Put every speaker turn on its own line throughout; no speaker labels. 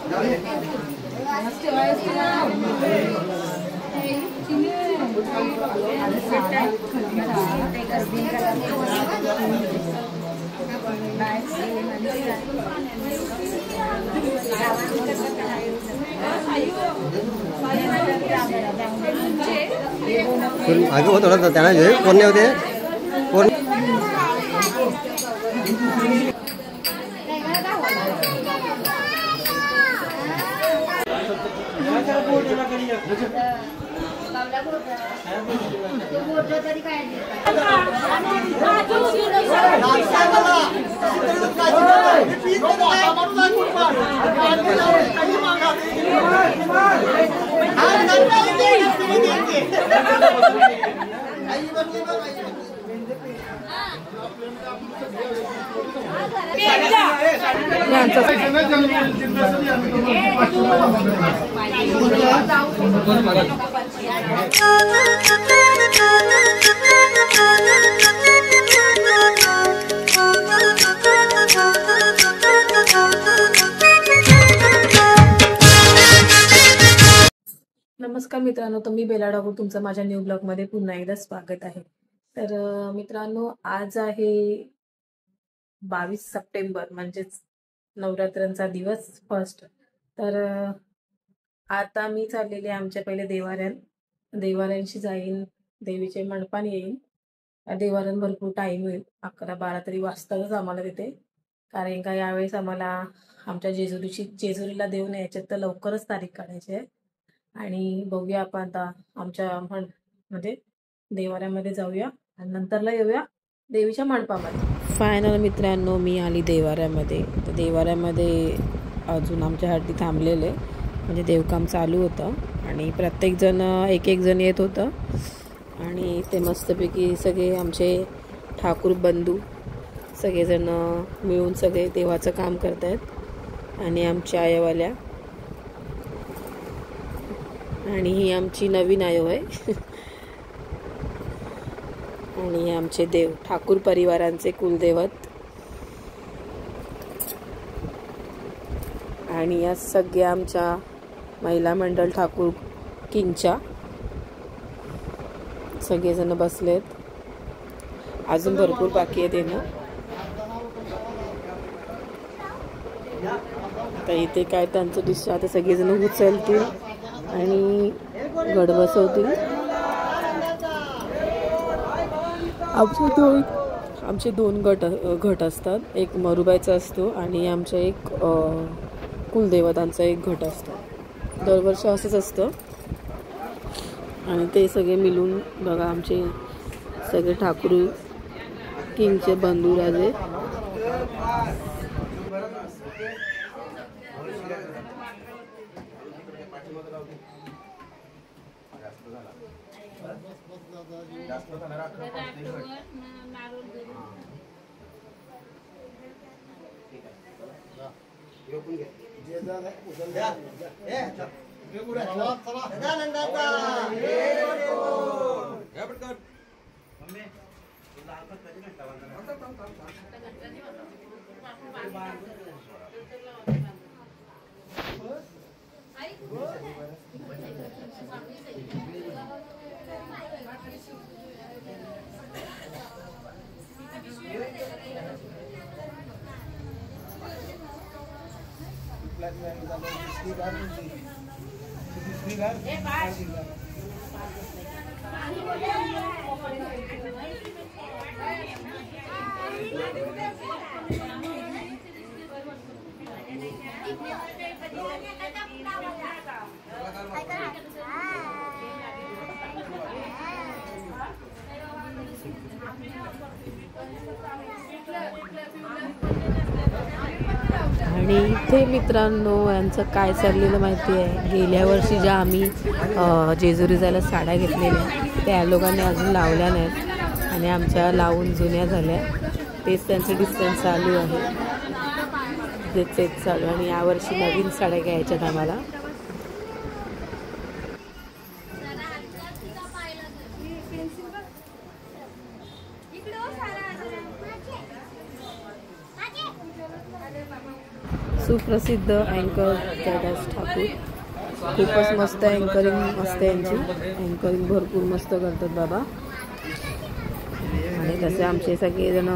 आगे बहुत थोड़ा जाना जो कौन नहीं होते कौन
नमस्कार मित्रांनो, तर मी बेला डाकू तुमचं माझ्या न्यू ब्लॉगमध्ये पुन्हा एकदा स्वागत आहे। तर मित्रांनो, आज आहे 22 सप्टेंबर म्हणजेच नवरात्रांचा दिवस फर्स्ट। तर आता मी चाललेले आमच्या पहिले देवाऱ्यांशी जाईन, देवीचे मंडपान येईन। देवाऱ्यां भरपूर टाईम होईल, 11-12 तरी वाजतातच आम्हाला तिथे, कारण का यावेळेस आम्हाला आमच्या जेजुरीला देऊन यायचे, तर लवकरच तारीख काढायची आहे। आणि बघूया आपण आता आमच्या म्हणजे देवाऱ्यामध्ये जाऊया आणि नंतरला येऊया देवीच्या मंडपामध्ये। फायनल मित्रांनो, मी आली देवाऱ्यामध्ये। तर देवाऱ्यामध्ये अजून आमच्यासाठी थांबलेले, म्हणजे देवकाम चालू होतं आणि प्रत्येक जण एक जण येत होतं आणि ते मस्तपैकी सगळे आमचे ठाकूर बंधू सगळेजण मिळून सगळे देवाचं काम करत आहेत। आणि आमच्या आयोवाल्या आणि ही आमची नवीन आयो आहे आणि हे आमचे देव ठाकूर परिवारांचे कुलदैवत। आणि या सगळ्या आमच्या महिला मंडळ ठाकूर किंगच्या सगळेजण बसलेत, अजून भरपूर बाकी आहे देणं। आता इथे काय त्यांचं दिसतं, आता सगळेजण उचलतील आणि घट बसवतील। आमचे दोन घट असतात, एक मरुबाईचा असतो आणि आमच्या एक कुलदेवतांचा एक घट असतो। दरवर्षी असंच असतं आणि ते सगळे मिळून बघा आमचे सगळे ठाकूर किंगचे बंधू राजे आणि इथे मित्रांनो यांचं काय चाललेलं माहिती आहे, गेल्या वर्षी ज्या आम्ही जेजुरी जायला साड्या घेतलेल्या त्या लोकांनी अजून लावल्या नाहीत आणि आमच्या लावून जुन्या झाल्या, तेच त्यांचं डिस्टन्स चालू आहे, तेच चालू। आणि यावर्षी नवीन साड्या घ्यायच्यात आम्हाला। सुप्रसिद्ध अँकर कैलास ठाकूर. खूपच मस्त अँकरिंग असते यांची. अँकरिंग भरपूर मस्त करतात बाबा. आणि तसे आमचे सगळेजण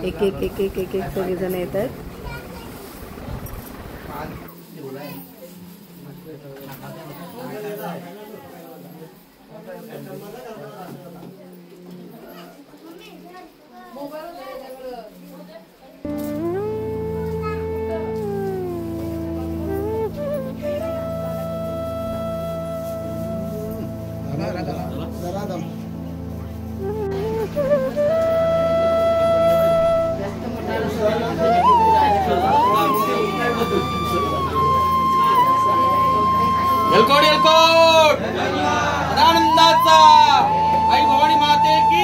एक एक एक एक एक एक सगळेजण येत आहेत.
एलकोट एलकोट आनंदाचा आई भवानी माते की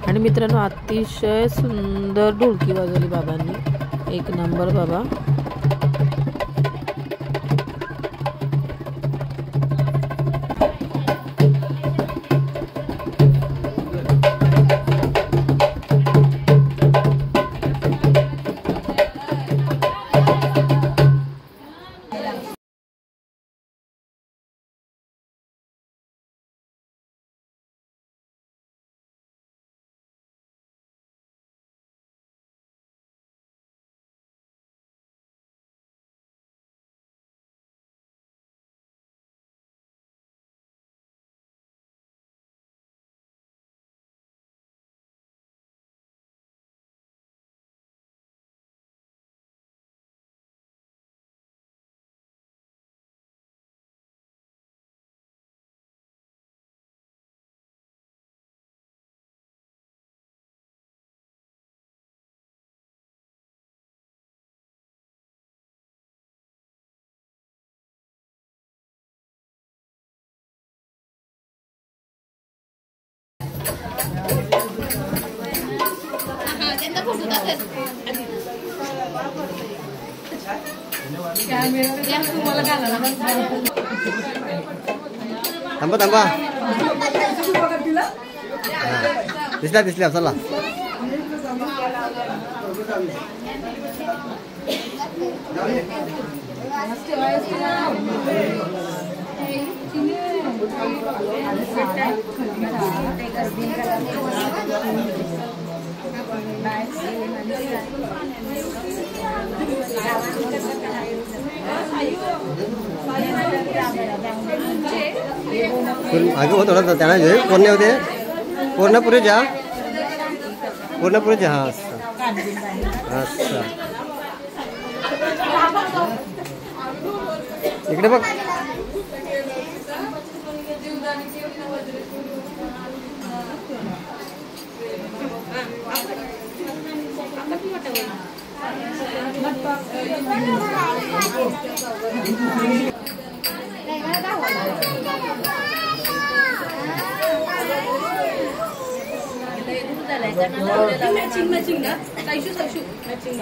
आणि मित्रांनो अतिशय सुंदर ढोलकी वाजवली बाबांनी. एक नंबर बाबा.
थांबा थांबा. दिसल्या दिसल्या चला. आगे बहुत थोड़ा जाना जो है कोने होते पूर्ण पुरे जा हाँ अच्छा इकडे बघ.
मॅचिंग ना सायशू मॅचिंग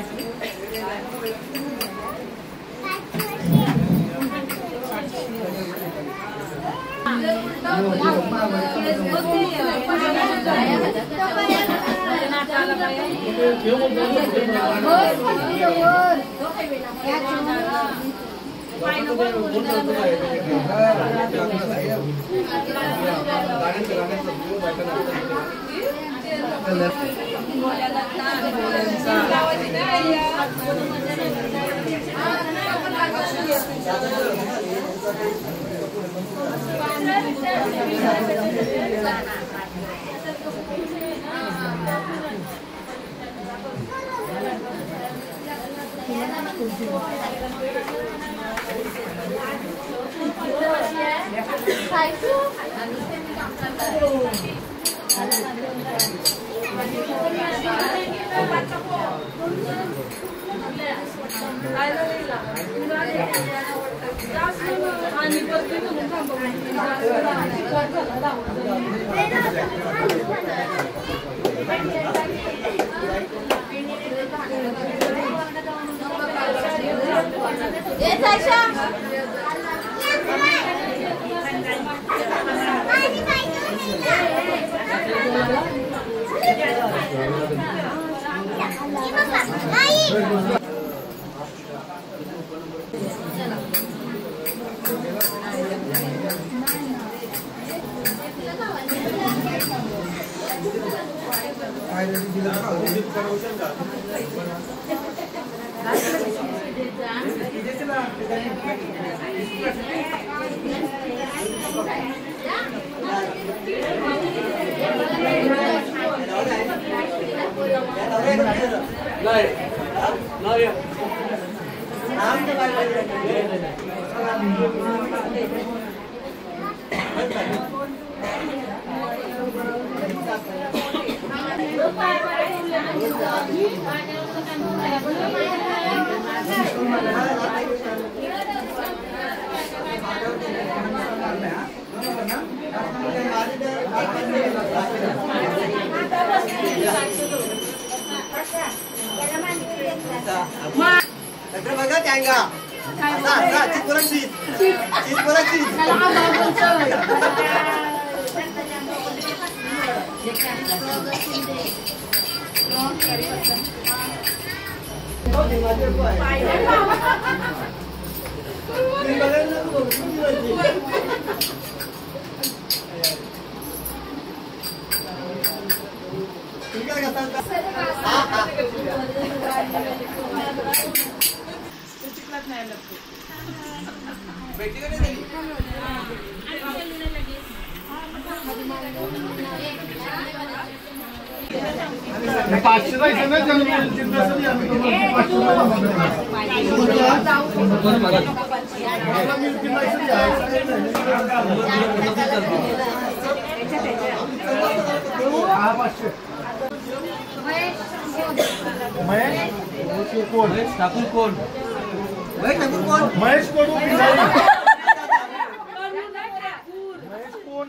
महेश ठाकूर कोण?
महेश कोण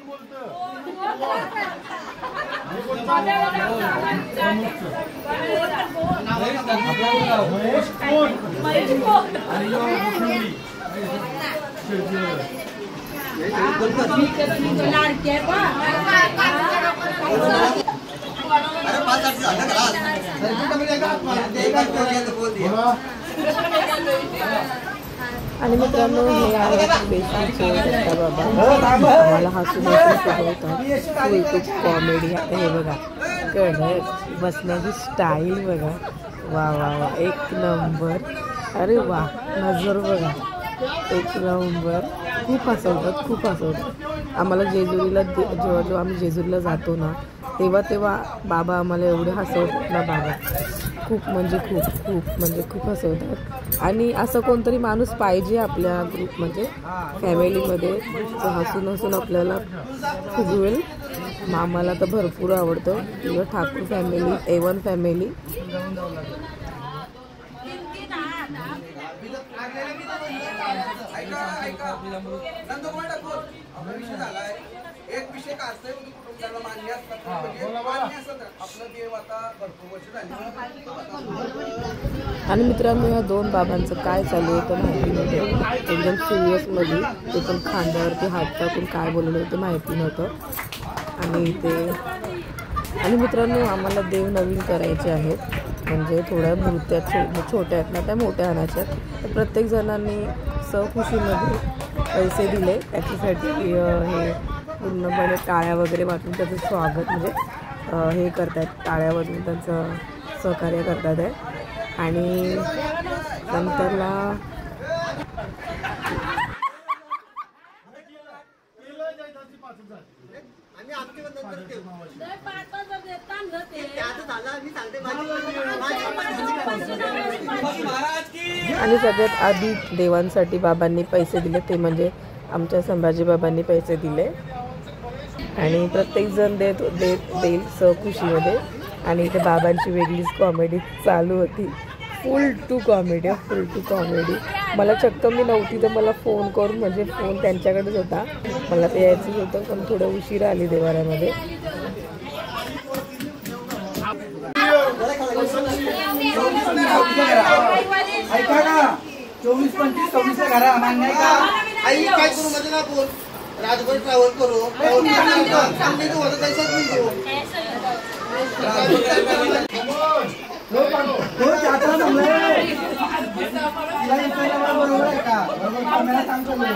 बोलतो?
आणि मित्रांनो हे आहे बेसिक बाबा आम्हाला हसून शिकवतात खूप कॉमेडी आहे. हे बघा कडक बसण्याची स्टाईल बघा, वा वा वा एक नंबर. अरे वा नजर बघा एक नंबर. खूप हसवतात खूप हसवतात. आम्हाला जेजुरीला जेव्हा आम्ही जेजुरीला जातो ना तेव्हा बाबा आम्हाला एवढे हसवतात ना बाबा, खूप म्हणजे खूप हसवतात. आणि असं कोणतरी माणूस पाहिजे आपल्या ग्रुपमध्ये फॅमिलीमध्ये जो हसून आपल्याला फुगवेल. मामाला तर भरपूर आवडतं किंवा ठाकूर फॅमिली, A1 फॅमिली.
ऐका
एक विषय का असतंय म्हणजे कुटुंबाला मान्य असतात म्हणजे मान्य असतात आपलं देव आता भरपूर वर्ष झाली.
आणि मित्रांनो या दोन बाबांचं काय चालू होतं माहिती नव्हतं. एकदम सिरियसमध्ये ते पण खांद्यावरती हात टाकून काय बोललं होतं माहिती नव्हतं. आणि मित्रांनो आम्हाला देव नवीन करायचे आहेत. म्हणजे थोड्या मूर्त्या छोट्या आहेत ना त्या मोठ्या आणायच्या. तर प्रत्येक जणांनी सहखुशीमध्ये पैसे दिले त्याच्यासाठी. हे पूर्णपणे टाळ्या वगैरे वाटून त्याचं स्वागत म्हणजे हे करतात. टाळ्या वाजवून त्यांचं सहकार्य करतात आहे. आणि नंतरला आणि सगळ्यात आधी देवांसाठी बाबांनी पैसे दिले ते म्हणजे आमच्या संभाजी बाबांनी पैसे दिले. आणि प्रत्येकजण देईल सहखुशीमध्ये. आणि इथे बाबांची वेगळीच कॉमेडी चालू होती. Full to comedy. मला चक्क मी नव्हती तर मला फोन करून म्हणजे फोन त्यांच्याकडेच होता. मला ते यायचंच होतं पण थोडं उशीर आली देवाऱ्यामध्ये.
ऐका ना 24-25-26 घरा मान्य आहे का?
आई काय करू मध्ये ना बोल राजभर ट्रॅव्हल करू चांगली तू होतं तसंच मी घेऊ.
हो जाता जमलंय. तिला विचारलं बरोबर आहे का? बरोबर कॅमेरा सांगतो मी.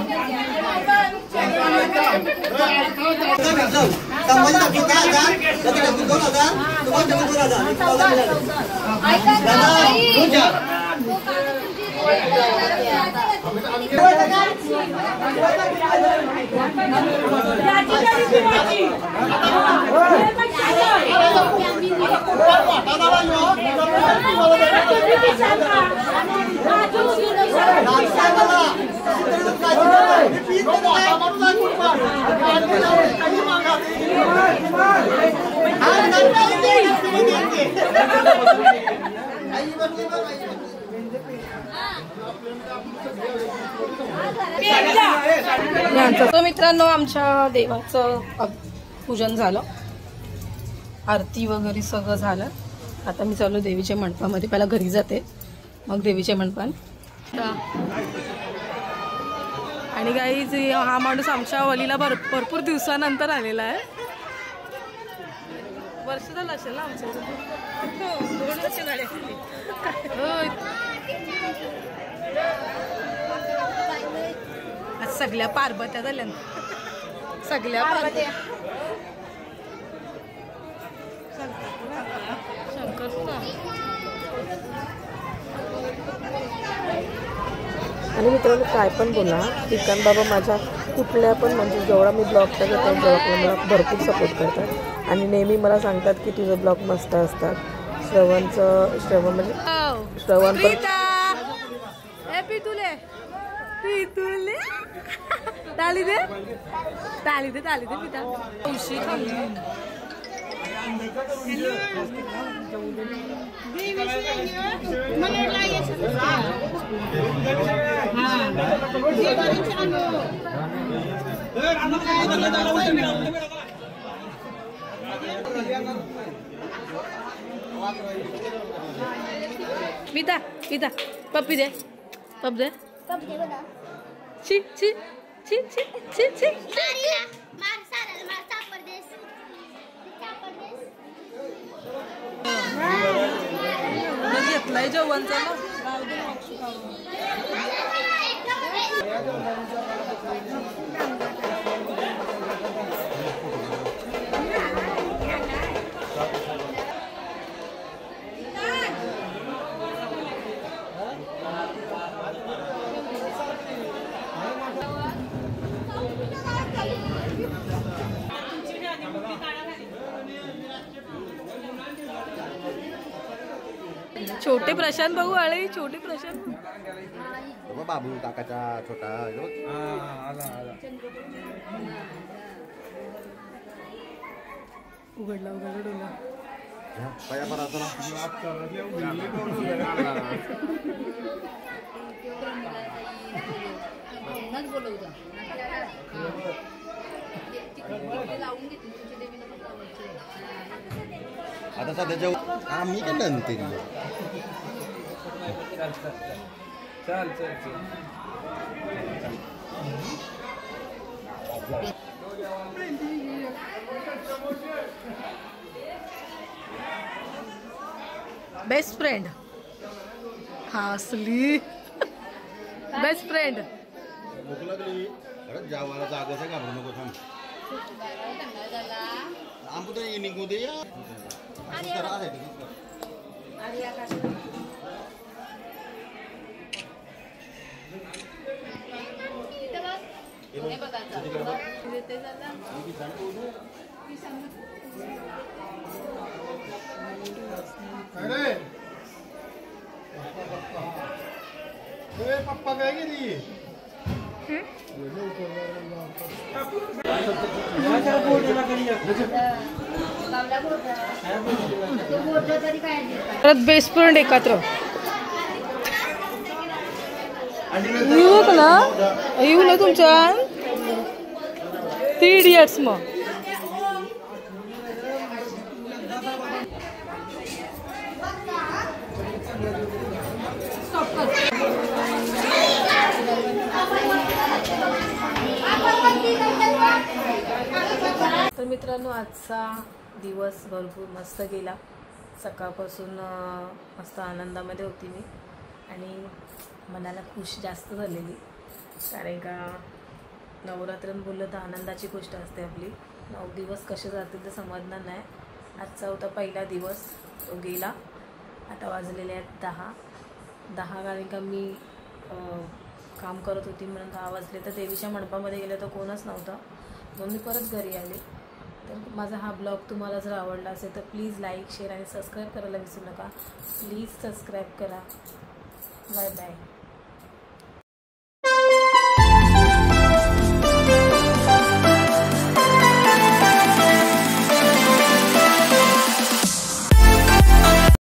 तर मित्रांनो आमच्या देवाचं पूजन झालं. आरती वगैरे सगळं झालं. आता मी चालू देवीच्या मंडपामध्ये. पहिला घरी जाते मग देवीच्या मंडपात. आणि गाईज हा माणूस आमच्या वलीला भरपूर दिवसानंतर आलेला आहे. वर्ष झालं असेल ना आमचं. 2 वर्ष झाले. सगळ्या पार्वत्या झाल्या. सगळ्या पार्वत्या आणि मित्रांनो काय पण बोला ठिकाण बाबा माझ्या कुठल्या पण म्हणजे जेवढा मी ब्लॉग टाकतो त्या ब्लॉगला मला भरपूर सपोर्ट करतात. आणि नेहमी मला सांगतात की तुझं ब्लॉग मस्त असतात. श्रवण म्हणजे श्रवण पण पितुले ताली दे पिता उशी पिता पप्पी दे पप दे ची ची ची ची ची ची मार सारा मार चापर देस घेतलाय जेवणचा ना. छोटे प्रशांत भाऊ आले. छोटे प्रशांत
बाबू काकाचा छोटा
उघडला डोला.
आता सध्याच्या आम्ही काय नंतर
चल चल चल
बेस्ट फ्रेंड हा असली बेस्ट फ्रेंड.
भूक लागली अरे जावाला जागच आहे घाबरू नको थांब आमचं तर निघू दे या
पप्पा काय गेली
परत बेस्ट फ्रेंड एकत्र येऊ ना येऊ ना तुमच्या 3 इडियट्स मग. तर मित्रांनो आजचा दिवस भरपूर मस्त गेला. सकाळपासून मस्त आनंदामध्ये होती मी आणि मनाला खुश जास्त झालेली, कारण का नवरात्र बोललं तर आनंदाची गोष्ट असते आपली. 9 दिवस कसे जातील तर समजणार नाही. आजचा होता पहिला दिवस, तो गेला. आता वाजलेले आहेत 10 कारण का मी काम करत होती म्हणून 10 वाजले. तर देवीच्या मंडपामध्ये गेले तर कोणच नव्हतं, म्हणून मी परत घरी आले. तर माझा हा ब्लॉग तुम्हाला जर आवडला असेल तर प्लीज लाईक शेअर आणि सबस्क्राईब करायला विसरू नका. प्लीज सबस्क्राईब करा. Bye bye.